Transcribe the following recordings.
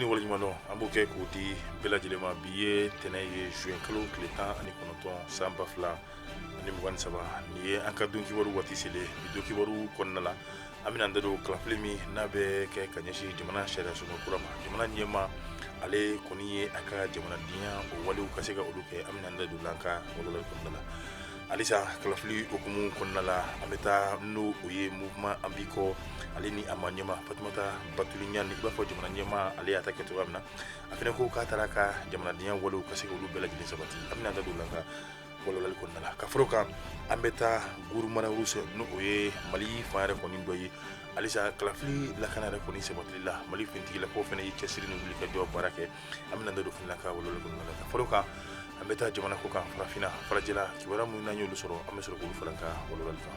waleɲumandɔn an b'o kɛ k'o di bɛɛ lajɛlen ma bi ye tɛnɛ ye juin kalo tile 19 san 2023 nin ye an ka don kibaru waati selen bi don kibaru kɔnɔna la an bɛna an da don kalafili min n'a bɛ kɛ ka ɲɛsin jamana sariya sɔsɔ kura ma jamana ɲɛma ale kɔni ye a ka jamanadenya o walew ka se ka olu kɛ an bɛna an da don an ka walawali kɔnɔna la halisa kalafili okumu kɔnɔna la an bɛ taa n'o o ye mouvement an b'i kɔ ale ni a ma ɲɛma Fatumata Batuli Ɲani i b'a fɔ jamana ɲɛma ale y'a ta kɛ cogoya min na a fana ko k'a taara ka jamanadenya walew ka se k'olu bɛɛ lajɛlen sabati an bɛna an da don an ka walawali kɔnɔna la ka fara o kan an bɛ taa Gurumara Wurusɛ n'o o ye Mali fan yɛrɛ kɔni dɔ ye halisa kalafili lakana yɛrɛ kɔni sabatili la Mali fintigilakaw fana ye cɛsiri ni wulikajɔ baara kɛ an bɛna an da don fana ka walawali kɔnɔna la ka fara o kan an bɛ taa jamana ko kan farafinna farajɛla kibaruya minnu n'an y'olu sɔrɔ an bɛ sɔrɔ k'olu fara ka walawali kan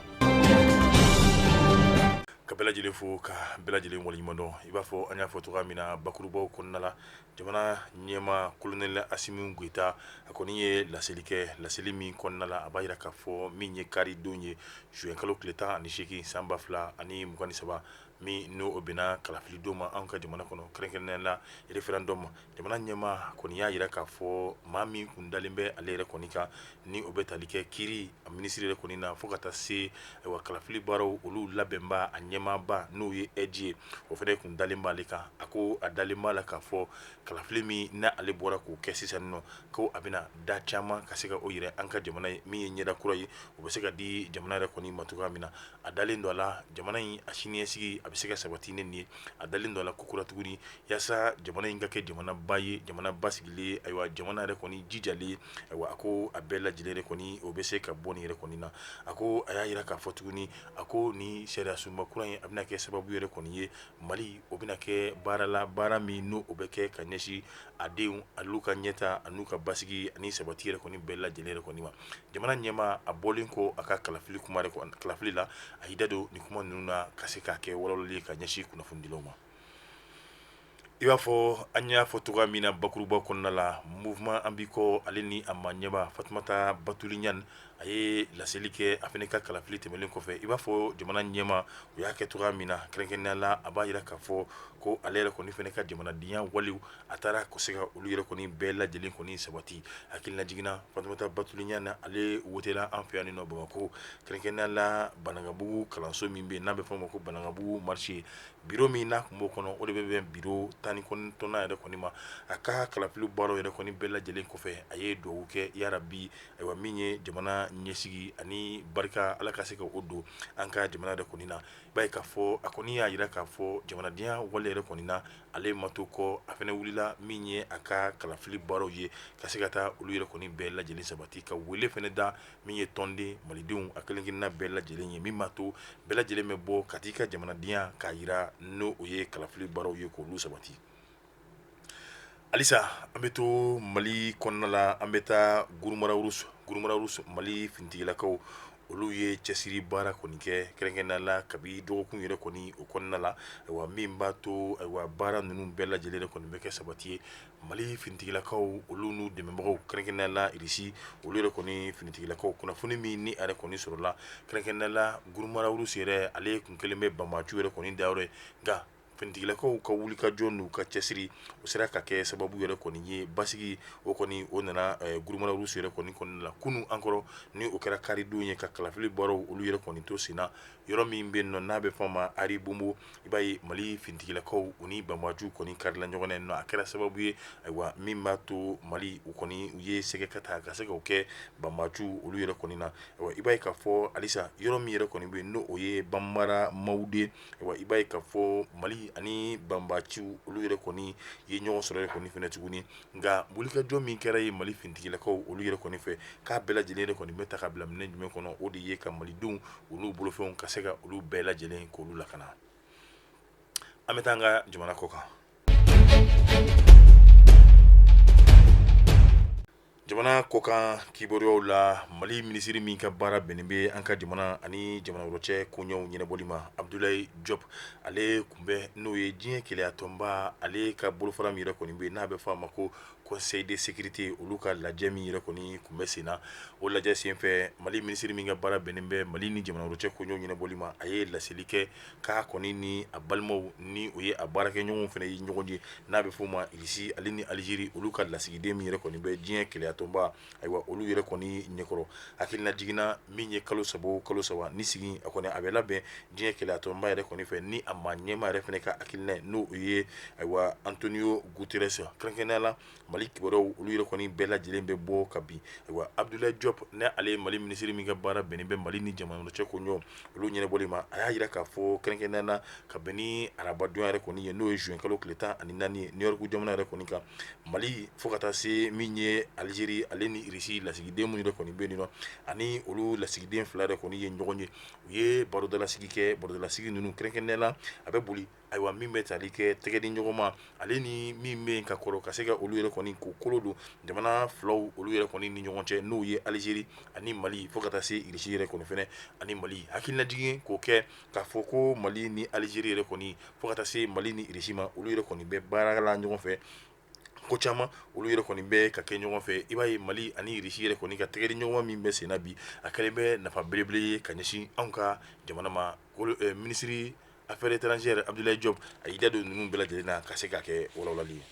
ka bɛɛ lajɛlen fo ka bɛɛ lajɛlen waleɲumandɔn i b'a fɔ an y'a fɔ cogoya min na bakurubaw kɔnɔna la jamana ɲɛma kolonɛli Asimi Goyita a kɔni ye laseli kɛ laseli min kɔnɔna la a b'a jira k'a fɔ min ye karidon ye juin kalo tile 18 san 2023 min n'o bɛnna kalafili don ma an ka jamana kɔnɔ kɛrɛnkɛrɛnnenya la référendum jamana ɲɛma kɔni y'a jira k'a fɔ maa min kun dalen bɛ ale yɛrɛ kɔni kan ni o bɛ tali kɛ kiiri a minisiri yɛrɛ kɔni na fo ka taa se kalafili baaraw olu labɛnba a ɲɛmaaba n'o ye ɛji ye o fana kun dalen b'ale kan a ko a dalen b'a la k'a fɔ kalafili min n'ale bɔra k'o kɛ sisan nɔ ko a bɛna da caman ka se ka o yɛrɛ an ka jamana ye min ye ɲɛda kura ye o bɛ se ka di jamana yɛrɛ kɔni ma cogoya min na a dalen dɔ a la jamana in a siniɲɛsigi a bɛ se ka sabati ne nin ye a dalen dɔ a la kokura tuguni yaasa jamana in ka kɛ jamana ba ye jamana basigilen ayiwa jamana yɛrɛ kɔni jijalen ayiwa a ko a bɛɛ lajɛlen yɛrɛ kɔni o bɛ se ka bɔ nin yɛrɛ kɔni na a ko a y'a jira k'a fɔ tuguni a ko ni sariya sunba kura in a bɛna kɛ sababu yɛrɛ kɔni ye Mali o bɛna kɛ baara la baara min n'o o bɛ kɛ ka ɲɛsin a denw an'u ka ɲɛta an'u ka basigi ani sabati yɛrɛ kɔni bɛɛ lajɛlen yɛrɛ kɔni ma jamana ɲɛma a bɔlen ko a ka kalafili kuma kalafili la a y'i da don nin kuma ninnu na ka se k'a kɛ walawalali ye ka ɲɛsin kunnafonidilaw ma i b'a fɔ an y'a fɔ cogoya min na bakuruba kɔnɔna la mouvement an b'i kɔ ale ni a ma ɲɛma Fatumata Batuli Ɲani a ye laseli kɛ a fana ka kalafili tɛmɛlen kɔfɛ i b'a fɔ jamana ɲɛma o y'a kɛ cogoya min na kɛrɛnkɛrɛnnenya la a b'a jira k'a fɔ ko ale yɛrɛ kɔni fana ka jamanadenya walew a taara ka se ka olu yɛrɛ kɔni bɛɛ lajɛlen kɔni sabati hakilina jiginna Fatumata Batuli Ɲani ale wotela an fɛ yan nɔ Bamakɔ kɛrɛnkɛrɛnnenya la Banangabugu kalanso min bɛ yen n'a bɛ fɔ o ma ko Banangabugu marché biro min n'a kun b'o kɔnɔ o de bɛ bɛn biro 19 yɛrɛ kɔni ma a ka kalafili baaraw yɛrɛ kɔni bɛɛ lajɛlen kɔfɛ a ye dugawu kɛ yarabi ayiwa min ye jamana ɲɛsigi ani barika ala ka se ka o don an ka jamana yɛrɛ kɔni na i b'a ye k'a fɔ a kɔni y'a jira k'a fɔ jamanadenya wale yɛrɛ kɔni na ale ma to kɔ a fana wulila min ye a ka kalafili baaraw ye ka se ka taa olu yɛrɛ kɔni bɛɛ lajɛlen sabati ka wele fana da min ye tɔnden malidenw a kelenkelenna bɛɛ lajɛlen ye min ma to bɛɛ lajɛlen bɛ bɔ ka t'i ka jamanadenya k'a jira n'o o ye kalafili baaraw ye k'olu sabati halisa an bɛ to Mali kɔnɔna la an bɛ taa Gurumara Wurusɛ Mali fintigilakaw olu ye cɛsiri baara kɔni kɛ kɛrɛnkɛrɛnnenya la kabi dɔgɔkun yɛrɛ kɔni o kɔnɔna la ayiwa min b'a to ayiwa baara ninnu bɛɛ lajɛlen kɔni bɛ kɛ sabati ye Mali fintigilakaw olu n'u dɛmɛbagaw kɛrɛnkɛrɛnnenya la irisi olu yɛrɛ kɔni finitigilakaw kunnafoni min ni a yɛrɛ kɔni sɔrɔla kɛrɛnkɛrɛnnenya la Gurumara Wurusɛ yɛrɛ ale kun kelen bɛ Banbaju yɛrɛ kɔni dayɔrɔ ye nka finitigilakaw ka wulikajɔ n'u ka cɛsiri o sera ka kɛ sababu yɛrɛ kɔni ye basigi o kɔni o nana Gurumara Wurusɛ yɛrɛ kɔni kɔnɔna la kunu an kɔrɔ ni o kɛra karidon ye ka kalafili baaraw olu yɛrɛ kɔni to sen na yɔrɔ min bɛ yen nɔ n'a bɛ fɔ a ma Ari Bonbo i b'a ye Mali finitigilakaw u ni Banbaju kɔni karila ɲɔgɔn na yen nɔ a kɛra sababu ye ayiwa min b'a to Mali u kɔni u ye sɛgɛ ka taa ka se k'o kɛ Banbaju olu yɛrɛ kɔni na ayiwa i b'a ye k'a fɔ halisa yɔrɔ min yɛrɛ kɔni bɛ yen n'o o ye Banmara Mawude ayiwa i b'a ye k'a fɔ Mali ani Banbaju olu yɛrɛ kɔni ye ɲɔgɔn sɔrɔ yɛrɛ kɔni fɛnɛ tuguni nka wulikajɔ min kɛra ye Mali finitigilakaw olu yɛrɛ kɔni fɛ k'a bɛɛ lajɛlen yɛrɛ kɔni bɛ ta ka bila minɛn jumɛn kɔnɔ o de ye ka malidenw olu bolofɛnw ka se ka olu bɛɛ lajɛlen k'olu lakana an bɛ taa an ka jamana kɔ kan jamana kɔkan kibaruyaw la mali minisiri min ka baara bɛnnen bɛ an ka jamana ani jamana wɛrɛ cɛ koɲɛw ɲɛnabɔli ma abdulayi jɔp ale kun bɛ n'o ye diɲɛ keleya tɔnba ale ka bolofara min yɛrɛ kɔni bɛ n'a bɛ fɔ a ma ko conseil de sécurité olu ka lajɛ min yɛrɛ kɔni kun bɛ sen na o lajɛ senfɛ mali minisiri min ka baara bɛnnen bɛ mali ni jamana wɛrɛ cɛ koɲɛw ɲɛnabɔli ma a ye laseli kɛ k'a kɔni ni a balimaw ni o ye a baarakɛɲɔgɔnw fana ye ɲɔgɔn ye n'a bɛ fɔ o ma irisi ale ni alizeri olu ka lasigiden min yɛrɛ kɔni bɛ diɲɛ keleya tɔnba ayiwa olu yɛrɛ kɔni ɲɛkɔrɔ hakilina jiginna min ye kalo saba ni sigi a kɔni a bɛ labɛn diɲɛ keleya tɔnba yɛrɛ kɔni fɛ ni a ma ɲɛma yɛrɛ fana ka hakilina ye n'o ye ayiwa antonio guterres kɛrɛnkɛrɛnnenya la mali kibaruyaw olu yɛrɛ kɔni bɛɛ lajɛlen bɛ bɔ ka bin ayiwa abdulayi jɔp ne ale ye mali minisiri min ka baara bɛnnen bɛ mali ni jamana cɛ koɲɔgɔn olu ɲɛnabɔli ma a y'a jira k'a fɔ kɛrɛnkɛrɛnnenya la ka bɛn ni arabadonya yɛrɛ kɔni ye n'o ye juin kalo tile 14 ye new york jamana yɛrɛ kɔni kan mali fo ka taa se min ye alizeri ale ni irisi lasigiden minnu yɛrɛ kɔni bɛ yen nɔ ani olu lasigiden fila yɛrɛ kɔni ye ɲɔgɔn ye u ye barodalasigi kɛ barodalasigi ninnu kɛrɛnkɛrɛnnenya la a bɛ boli ayiwa min bɛ tali kɛ tɛgɛdi ɲɔgɔn ma ale ni min bɛ ka kɔrɔ ka se ka olu yɛrɛ kɔni ko kolo don jamana filaw olu yɛrɛ kɔni ni ɲɔgɔn cɛ n'o ye alizeri ani mali fo ka taa se irisi yɛrɛ kɔni fɛnɛ ani mali hakilinajigin k'o kɛ k'a fɔ ko mali ni alizeri yɛrɛ kɔni fo ka taa se mali ni irisi ma olu yɛrɛ kɔni bɛ baara la ɲɔgɔn fɛ ko caman olu yɛrɛ kɔni bɛ ka kɛ ɲɔgɔn fɛ i b'a ye mali ani irisi yɛrɛ kɔni ka tɛgɛdi ɲɔgɔn min bɛ senna bi a kɛlen bɛ nafa belebele ye ka ɲɛsin anw ka jamana ma minisiri affaires étrangères abdulayi jɔp a y'i da don ninnu bɛɛ lajɛlen na ka se ka kɛ walawalali ye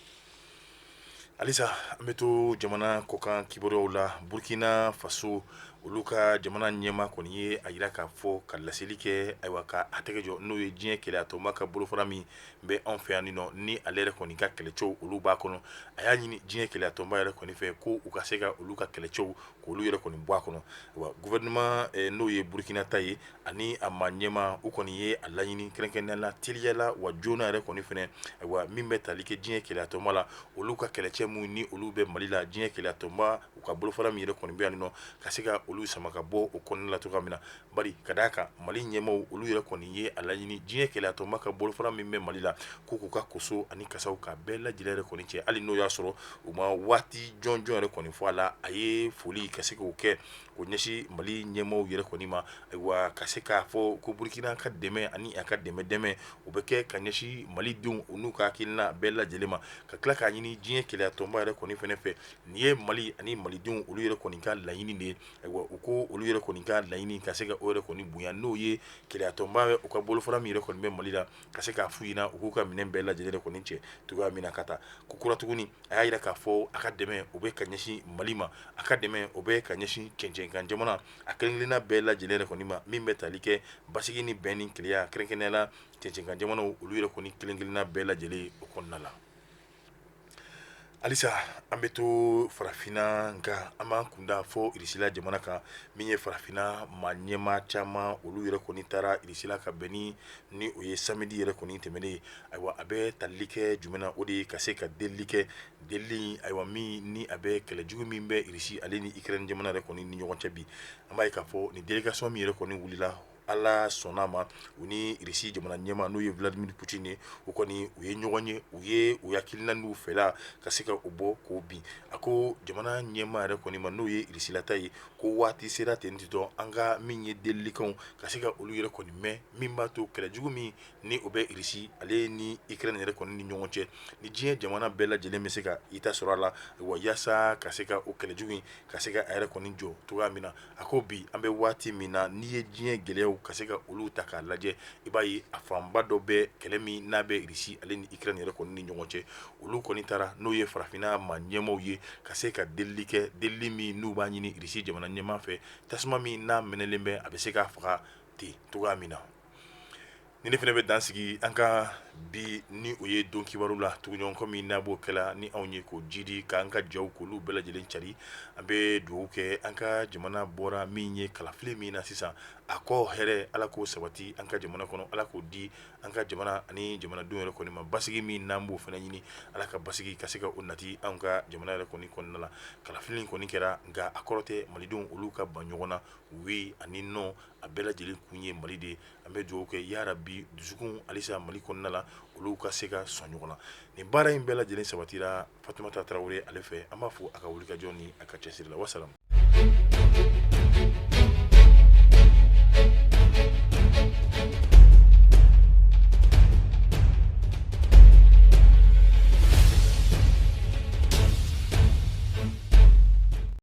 halisa an bɛ to jamana kɔkan kibaruyaw la burkina faso olu ka jamana ɲɛma kɔni ye a yira k'a fɔ ka laseli kɛ ayiwa ka a tɛgɛ jɔ n'o ye diɲɛ keleya tɔnba ka bolofara min bɛ anw fɛ yan nɔ ni ale yɛrɛ kɔni ka kɛlɛcɛw olu b'a kɔnɔ a y'a ɲini diɲɛ keleya tɔnba yɛrɛ kɔni fɛ ko u ka se ka olu ka kɛlɛcɛw k'olu yɛrɛ kɔni bɔ a kɔnɔ ayiwa gouvernement n'o ye burkina ta ye ani a ma ɲɛma u kɔni ye a laɲini kɛrɛnkɛrɛnnenya la teliyala wa joona yɛrɛ kɔni fɛnɛ ayiwa min bɛ tali kɛ diɲɛ keleya tɔnba la olu ka kɛlɛcɛ mun ni olu bɛ mali la diɲɛ keleya tɔnba u ka bolofara min yɛrɛ kɔni bɛ yan nɔ ka se ka olu sama ka bɔ o kɔnɔna la cogoya min na bari ka d'a kan mali ɲɛmaw olu yɛrɛ kɔni ye a laɲini diɲɛ keleya tɔnba ka bolofara min bɛ mali la ko k'u ka koso ani kasaw ka bɛɛ lajɛlen yɛrɛ kɔni cɛ hali n'o y'a sɔrɔ u ma waati jɔnjɔn yɛrɛ kɔni fɔ a la a ye foli ka se k'o kɛ k'o ɲɛsin mali ɲɛmaw yɛrɛ kɔni ma ayiwa ka se k'a fɔ ko burukina ka dɛmɛ ani a ka dɛmɛ o bɛ kɛ ka ɲɛsin malidenw u n'u ka hakilina bɛɛ lajɛlen ma ka tila k'a ɲini diɲɛ keleya tɔnba yɛrɛ kɔni fɛnɛ fɛ nin ye mali ani malidenw olu yɛrɛ kɔni ka laɲini de ye ayiwa u ko olu yɛrɛ kɔni ka laɲini ka se ka o yɛrɛ kɔni bonya n'o ye keleya tɔnba u ka bolofara min yɛrɛ kɔni bɛ mali la ka se k'a f'u ɲɛna u k'u ka minɛn bɛɛ lajɛlen yɛrɛ kɔni cɛ cogoya min na ka taa ko kura tuguni a y'a yira k'a fɔ a ka dɛmɛ o bɛ ka ɲɛsin mali ma a ka dɛmɛ o bɛ ka ɲɛsin cɛncɛnkan jamana a kelen-kelenna bɛɛ lajɛlen yɛrɛ kɔni ma min bɛ tali kɛ basigi ni bɛn ni keleya kɛrɛnkɛrɛnnenya la cɛncɛnkan jamanaw olu yɛrɛ kɔni kelen-kelenna bɛɛ lajɛlen o kɔnɔna la halisa an bɛ to farafinna nka an b'an kunda fɔ irisila jamana kan min ye farafinna ma ɲɛma caman olu yɛrɛ kɔni taara irisila ka bɛn ni o ye samedi yɛrɛ kɔni tɛmɛnen ye ayiwa a bɛ talili kɛ jumɛn na o de ye ka se ka delili kɛ delili ayiwa min ni a bɛ kɛlɛjugu min bɛ irisi ale ni ikɛrɛni jamana yɛrɛ kɔni ni ɲɔgɔn cɛ bi an b'a ye k'a fɔ nin délégation min yɛrɛ kɔni wulila ala sɔnna ma u ni irisi jamana ɲɛma n'o ye vladimir putin ye o kɔni u ye ɲɔgɔn ye u hakilina n'u fɛla ka se ka o bɔ k'o bin a ko jamana ɲɛma yɛrɛ kɔni ma n'o ye irisilata ye ko waati sera ten titɔ an ka min ye delilikanw ka se ka olu yɛrɛ kɔni mɛn min b'a to kɛlɛjugu min ni o bɛ irisi ale ni ikɛrɛni yɛrɛ kɔni ni ɲɔgɔn cɛ ni diɲɛ jamana bɛɛ lajɛlen bɛ se ka i ta sɔrɔ a la wa yaasa ka se ka o kɛlɛjugu in ka se ka a yɛrɛ kɔni jɔ cogoya min na a ko bi an bɛ waati min na n'i ye diɲɛ gɛlɛyaw ka se ka olu ta k'a lajɛ i b'a ye a fanba dɔ bɛ kɛlɛ min n'a bɛ irisi ale ni ikɛrɛni yɛrɛ kɔni ni ɲɔgɔn cɛ olu kɔni taara n'o ye farafinna ma ɲɛmaw ye ka se ka delili kɛ delili min n'u b'a ɲini irisi jamana ɲɛma fɛ tasuma min n'a mɛnɛlen bɛ a bɛ se k'a faga ten cogoya min na ni ne fana bɛ dan sigi an ka bi ni o ye don kibaru la tuguɲɔgɔn min n'a b'o kɛla ni anw ye k'o jidi k'an ka jaw k'olu bɛɛ lajɛlen cari an bɛ dugawu kɛ an ka jamana bɔra min ye kalafili min na sisan a kɔ hɛrɛ ala k'o sabati an ka jamana kɔnɔ ala k'o di an ka jamana ani jamanadenw yɛrɛ kɔni ma basigi min n'an b'o fana ɲini ala ka basigi ka se ka o nati an ka jamana yɛrɛ kɔni kɔnɔna la kalafili kɔni kɛra nka a kɔrɔ tɛ malidenw olu ka ban ɲɔgɔn na oui ani non a bɛɛ lajɛlen kun ye mali de ye an bɛ dugawu kɛ yarabi dusukun halisa mali kɔnɔna la olu ka se ka sɔn ɲɔgɔn na nin baara in bɛɛ lajɛlen sabatira Fatumata Tarawele ale fɛ an b'a fɔ a ka wulikajɔ ni a ka cɛsiri la wasalamu